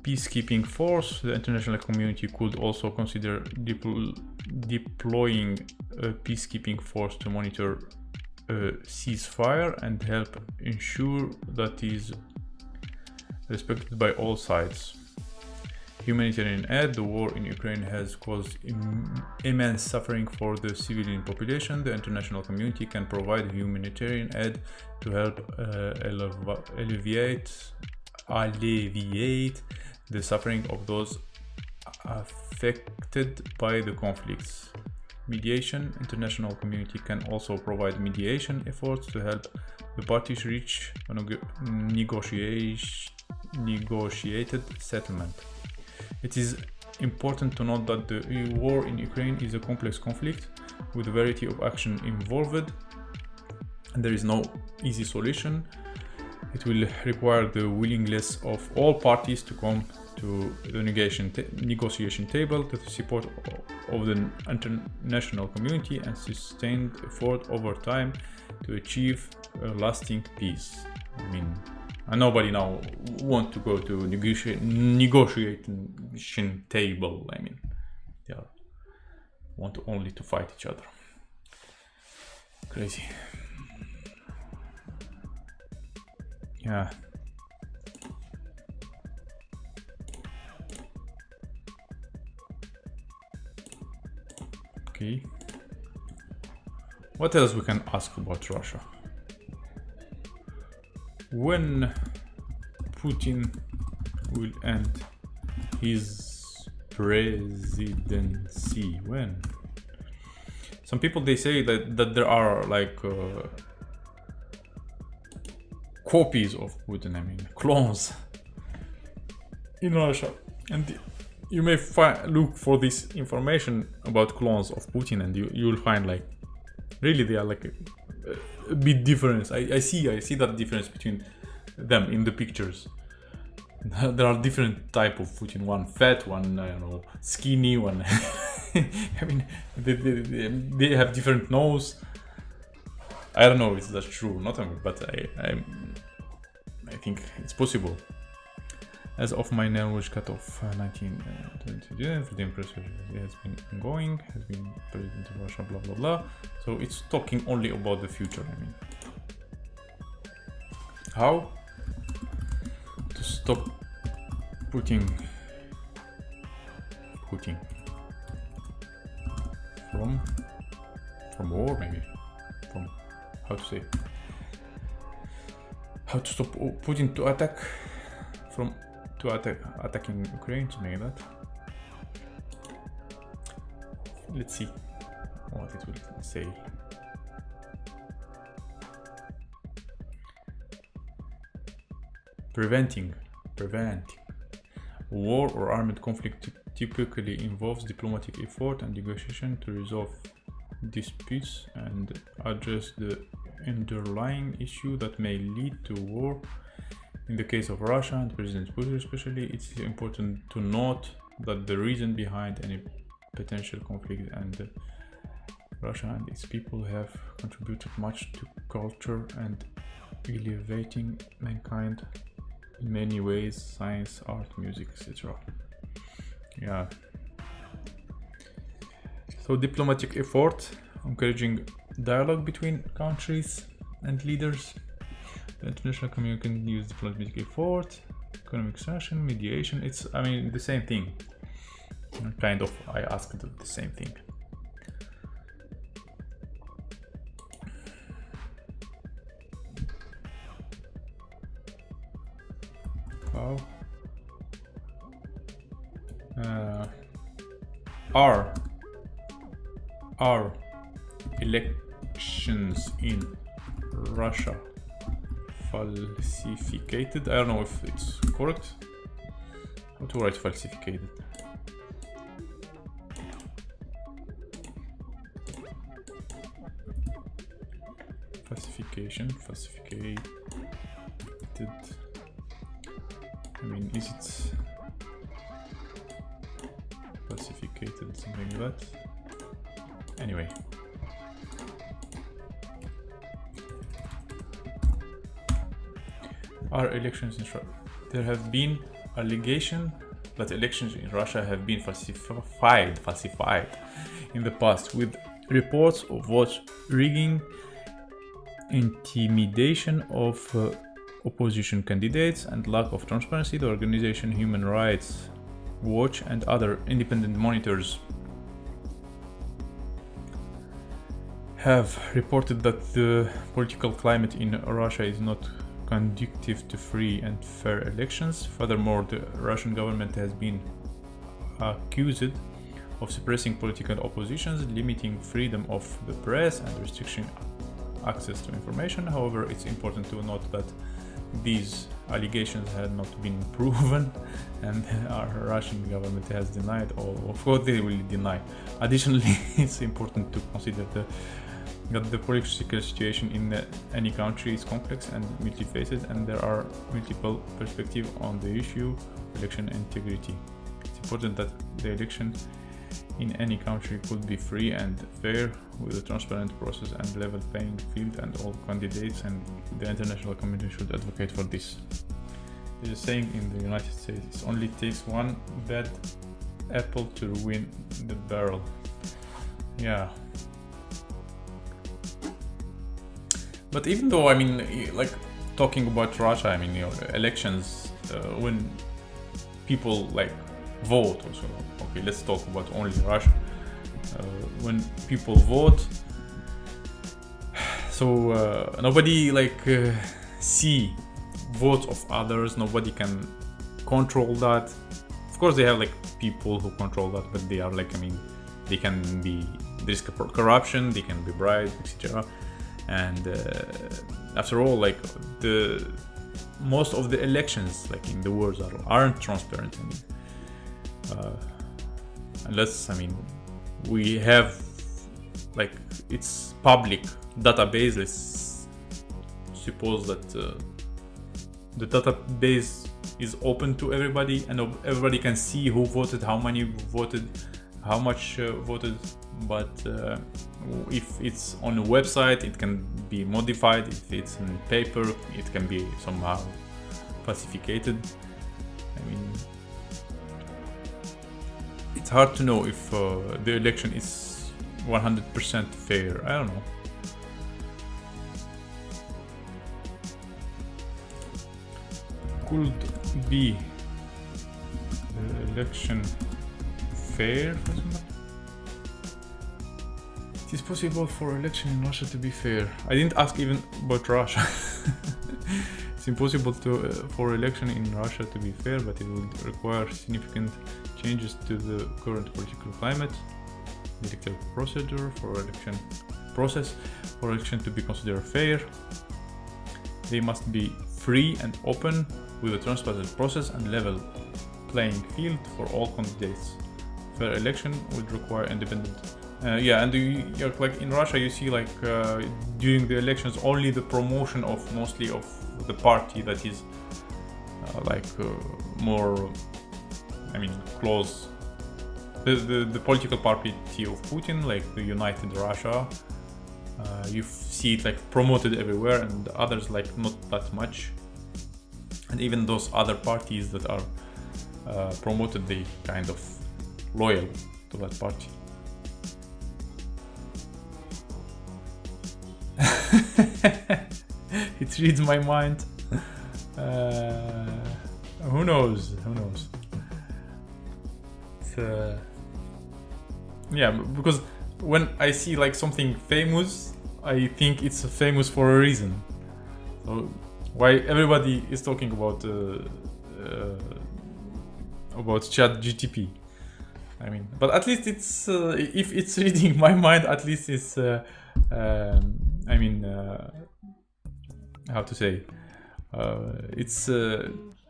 S1: Peacekeeping force. The international community could also consider deploying a peacekeeping force to monitor a ceasefire and help ensure that is respected by all sides. Humanitarian aid. The war in Ukraine has caused immense suffering for the civilian population. The international community can provide humanitarian aid to help alleviate the suffering of those affected by the conflicts. Mediation. International community can also provide mediation efforts to help the parties reach a negotiated settlement. It is important to note that the war in Ukraine is a complex conflict with a variety of action involved, and there is no easy solution. It will require the willingness of all parties to come to the negotiation table, to the support of the international community, and sustained effort over time to achieve a lasting peace. I mean, nobody now want to go to negotiation table. I mean, they want only to fight each other. Crazy. Yeah. Okay. What else we can ask about Russia? When Putin will end his presidency? When? Some people, they say that there are copies of Putin, I mean clones in Russia, and you may look for this information about clones of Putin, and you'll find really they are a bit different. I see that difference between them in the pictures. There are different type of Putin, one fat, one skinny, one I mean they have different nose. I don't know if that's true or not, but I think it's possible. As of my knowledge, cut off 1922, the Empress has been ongoing, has been president of Russia, blah blah blah. So it's talking only about the future. I mean, how to stop Putin from war, maybe from. How to say? How to stop Putin to attacking Ukraine, something like that. Let's see what it will say. Preventing. War or armed conflict typically involves diplomatic effort and negotiation to resolve disputes and address the underlying issue that may lead to war. In the case of Russia and President Putin especially, it's important to note that the reason behind any potential conflict and Russia and its people have contributed much to culture and elevating mankind in many ways, science, art, music, etc. Yeah. So diplomatic effort, encouraging dialogue between countries and leaders. The international community can use diplomatic effort, economic sanction, mediation. It's, I mean, the same thing. Kind of, I asked the same thing. Wow. Are elections in Russia falsificated? I don't know if it's correct. How to write falsificated? Falsificated. I mean, is it falsificated, something like that? Anyway. Are elections in Russia? There have been allegations that elections in Russia have been falsified in the past, with reports of vote rigging, intimidation of opposition candidates, and lack of transparency. The organization Human Rights Watch and other independent monitors have reported that the political climate in Russia is not conducive to free and fair elections. Furthermore, the Russian government has been accused of suppressing political oppositions, limiting freedom of the press, and restricting access to information. However, it's important to note that these allegations had not been proven, and our Russian government has denied, or of course they will deny. Additionally, it's important to consider that the political situation in any country is complex and multifaceted, and there are multiple perspectives on the issue of election integrity. It's important that the election in any country could be free and fair, with a transparent process and level playing field, and all candidates and the international community should advocate for this. There's a saying in the United States: it only takes one bad apple to ruin the barrel. Yeah. But even though, I mean, like, talking about Russia, I mean, elections, when people like vote also, okay, let's talk about only Russia. When people vote, so nobody see votes of others, nobody can control that. Of course they have like people who control that, but they are like, I mean, they can be, there's corruption, they can be bribed, etc. And after all, like, the most of the elections like in the world aren't transparent. I mean, unless, I mean, we have like, it's public database. Let's suppose that the database is open to everybody, and everybody can see who voted, how many voted, how much voted. But if it's on a website, it can be modified. If it's in paper, it can be somehow falsificated. I mean, it's hard to know if the election is 100% fair. I don't know. Could be the election fair? It is possible for election in Russia to be fair. I didn't ask even about Russia. It's impossible for election in Russia to be fair, but it would require significant changes to the current political climate. The electoral procedure for election to be considered fair. They must be free and open, with a transparent process and level playing field for all candidates. Fair election would require independent. And like in Russia, you see like during the elections only the promotion of mostly of the party that is more, I mean, close. The political party of Putin, like the United Russia, you see it like promoted everywhere, and others like not that much. And even those other parties that are promoted, they kind of loyal to that party. It reads my mind. Who knows? Who knows? Yeah, because when I see like something famous, I think it's famous for a reason. So why everybody is talking about ChatGPT? I mean, but at least it's if it's reading my mind, at least it's I mean, how to say? It's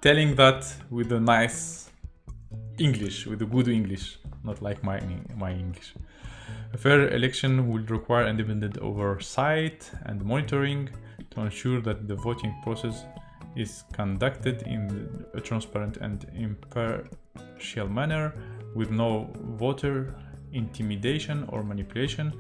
S1: telling that with a nice English, with a good English, not like my English. A fair election will require independent oversight and monitoring to ensure that the voting process is conducted in a transparent and impartial manner, with no voter intimidation or manipulation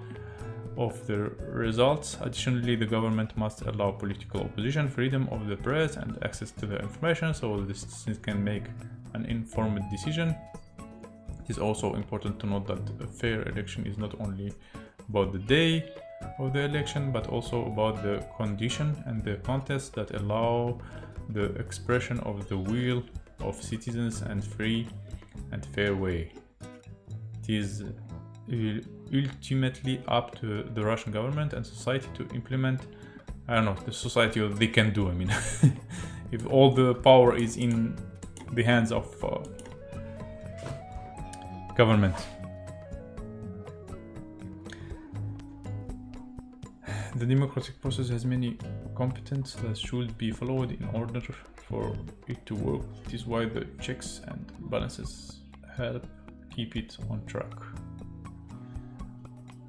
S1: of the results. Additionally, the government must allow political opposition, freedom of the press, and access to the information so the citizens can make an informed decision. It is also important to note that a fair election is not only about the day of the election, but also about the condition and the context that allow the expression of the will of citizens and free and fair way. It is ultimately up to the Russian government and society to implement, I don't know, the society they can do. I mean, if all the power is in the hands of government. The democratic process has many components that should be followed in order for it to work. It is why the checks and balances help keep it on track.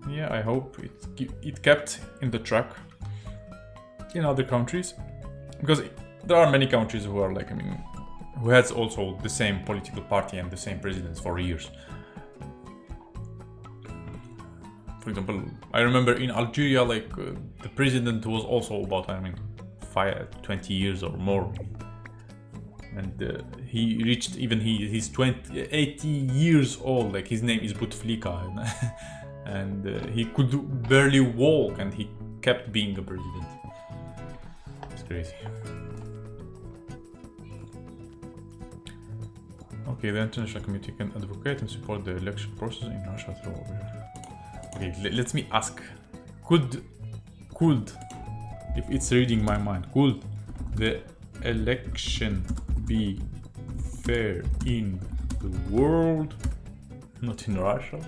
S1: Yeah, I hope it kept in the track in other countries, because there are many countries who are like, I mean, who has also the same political party and the same presidents for years. For example, I remember in Algeria, like the president was also about, I mean, 20 years or more, and he reached even he's 80 years old. Like his name is Bouteflika, and he could barely walk, and he kept being a president. It's crazy. Okay, the international community can advocate and support the election process in Russia through. Okay, let me ask. Could, if it's reading my mind, could the election be fair in the world? Not in Russia.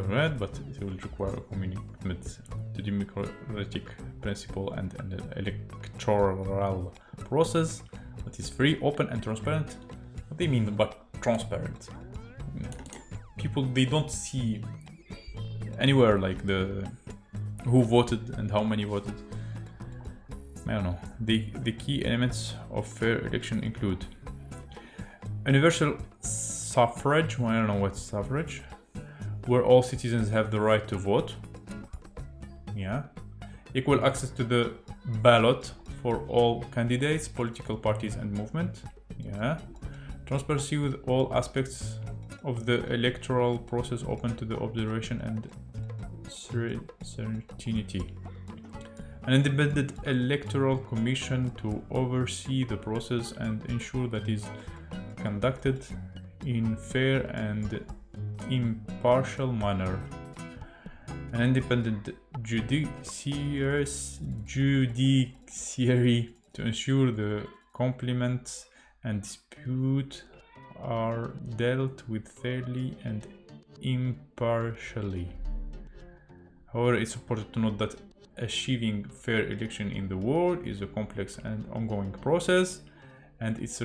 S1: Right, but it will require a commitment to democratic principle and an electoral process that is free, open, and transparent. What do you mean by transparent? People, they don't see anywhere like who voted and how many voted. I don't know. The key elements of fair election include universal suffrage. Well, I don't know what's suffrage. Where all citizens have the right to vote. Yeah. Equal access to the ballot for all candidates, political parties, and movement. Yeah. Transparency with all aspects of the electoral process open to the observation and certainty. An independent electoral commission to oversee the process and ensure that it is conducted in fair and impartial manner. An independent judiciary to ensure the complaints and disputes are dealt with fairly and impartially. However, it's important to note that achieving fair election in the world is a complex and ongoing process, and it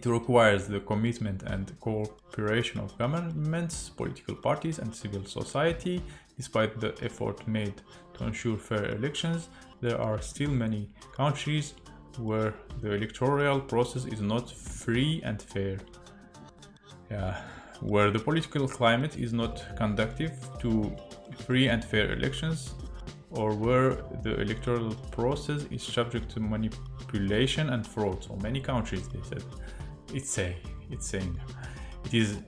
S1: requires the commitment and cooperation of governments, political parties, and civil society. Despite the effort made to ensure fair elections, there are still many countries where the electoral process is not free and fair. Yeah, where the political climate is not conducive to free and fair elections, or where the electoral process is subject to manipulation and fraud. So many countries, they said. It's saying it is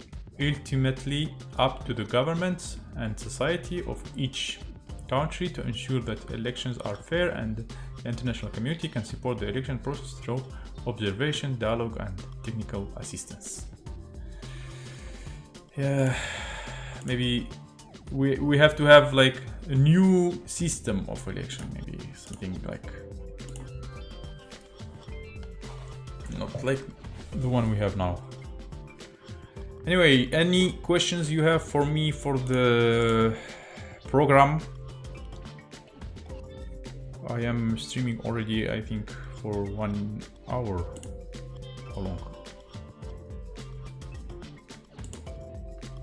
S1: ultimately up to the governments and society of each country to ensure that elections are fair, and the international community can support the election process through observation, dialogue, and technical assistance. Yeah, maybe we have to have like a new system of election, maybe something like not like the one we have now. Anyway, any questions you have for me for the program? I am streaming already, I think, for 1 hour. How long?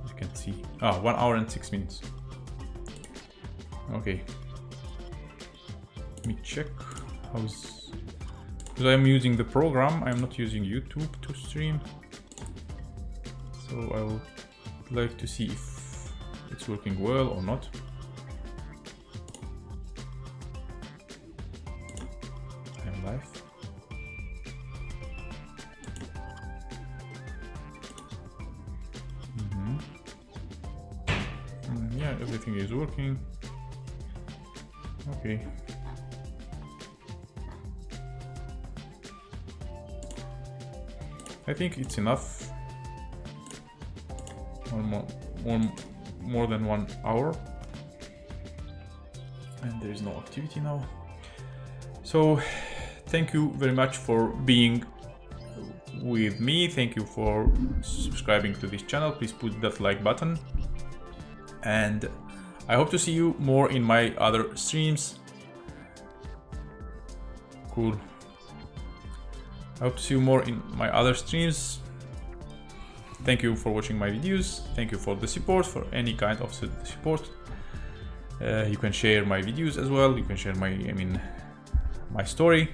S1: You can see. 1 hour and 6 minutes. Okay. Let me check how's, because I'm using the program, I'm not using YouTube to stream. So I would like to see if it's working well or not. I'm live. Yeah, everything is working. Okay. I think it's enough. More than 1 hour, and there is no activity now. So thank you very much for being with me. Thank you for subscribing to this channel. Please put that like button, and I hope to see you more in my other streams. Cool. I hope to see you more in my other streams. Thank you for watching my videos. Thank you for the support, for any kind of support. You can share my videos as well. You can share my story,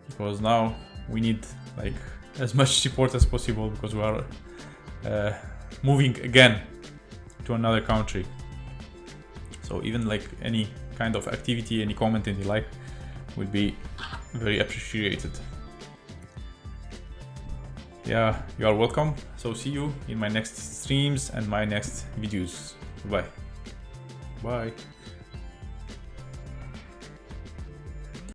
S1: because now we need like as much support as possible, because we are moving again to another country. So even like any kind of activity, any comment, any like would be very appreciated. Yeah, you are welcome. So see you in my next streams and my next videos. Bye. Bye.